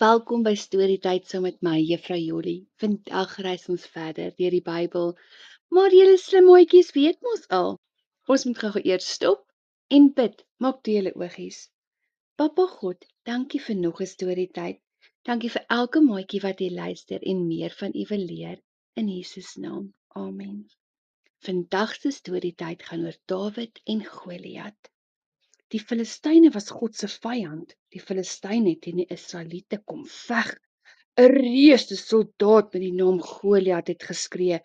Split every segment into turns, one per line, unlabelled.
Welkom by Storytyd saam met my, Juffrou Jolie. Vandag reis ons verder deur die Bybel, maar julle slimmaatjies weet mos al. Ons moet gou eers stop en bid. Maak toe julle oogies. Papa God, dankie vir nog 'n Storytyd. Dankie vir elke maatjie wat hier luister en meer van U wil leer. In Jesus naam. Amen. Vandag se Storytyd gaan oor Dawid en Goliat. Die Filistyne was God se vyand. Die Filistyne teen die Israeliete kom veg. 'n Reuse soldaat met die naam Goliat het geskree: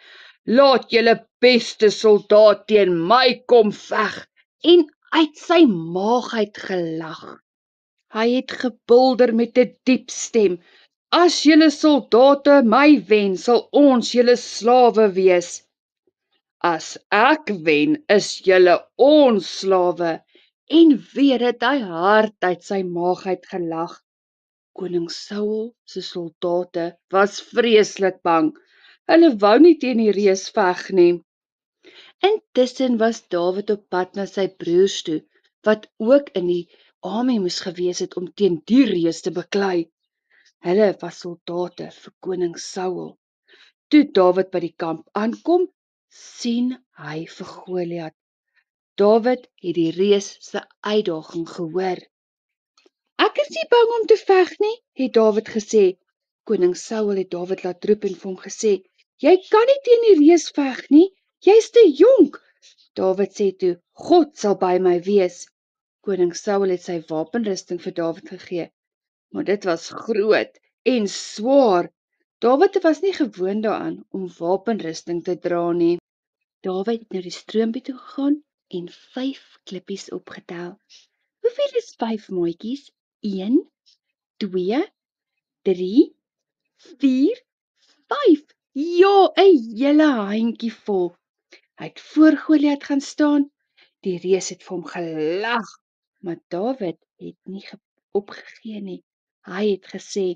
"Laat julle beste soldaat teen my kom veg." En uit sy maag uit gelag. Hy het gebulder met 'n diep stem: "As julle soldate my wen, sal ons julle slawe wees. As ek wen, is julle ons slawe." En weer het hy hard uit sy maag uit gelag. Koning Saul se soldate was vreeslik bang. Hulle wou nie teen die reus veg nie. Intussen was Dawid op pad na sy broers toe, wat ook in die army moes gewees het om teen die reus te beklei. Hulle was soldate vir koning Saul. Toe Dawid by die kamp aankom, sien hy vir Goliat. Dawid het die reus se uitdaging gehoor. "Ek is nie bang om te veg nie," het Dawid gesê. Koning Saul het Dawid laat roep en vir hom gesê: "Jy kan nie teen die reus veg nie, jy's te jonk." Dawid sê toe: "God sal by my wees." Koning Saul het sy wapenrusting vir Dawid gegee, maar dit was groot en swaar. Dawid was nie gewoond daaraan om wapenrusting te dra nie. Dawid het na die stroompie toe gegaan en 5 klippies opgetel. "Hoeveel is 5 maatjies? 1, 2, 3, 4, 5. Ja, 'n hele handjievol." Hy het voor Goliat gaan staan. Die reus het vir hom gelag, maar Dawid het nie opgegee nie. Hy het gesê: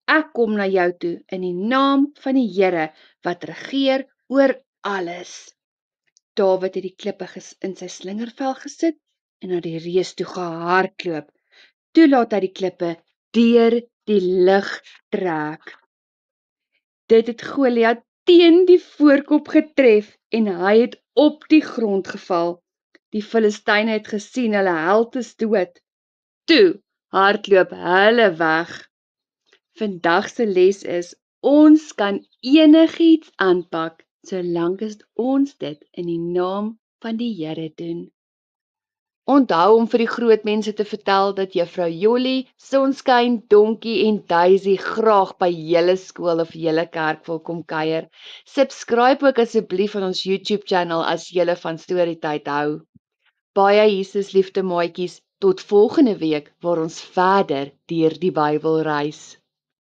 "Ek kom na jou toe in die naam van die Here wat regeer oor alles." Dawid het die klippe in sy slingervel gesit en na die reus toe gehardloop. Toe laat hy die klippe deur die lug trek. Dit het Goliat teen die voorkop getref en hy het op die grond geval. Die Filistyne het gesien hulle held is dood. Toe hardloop hulle weg. Vandag se les is: ons kan enigiets aanpak solank as ons dit in die naam van die Here doen. Onthou om vir die groot mense te vertel dat Juffrou Jolie, Sonskyn, Donkie en Daisy graag by julle skool of julle kerk wil kom kuier. Subscribe ook asseblief aan ons YouTube channel as julle van Storytyd hou. Baie Jesus liefde maatjies, tot volgende week waar ons verder deur die Bybel reis.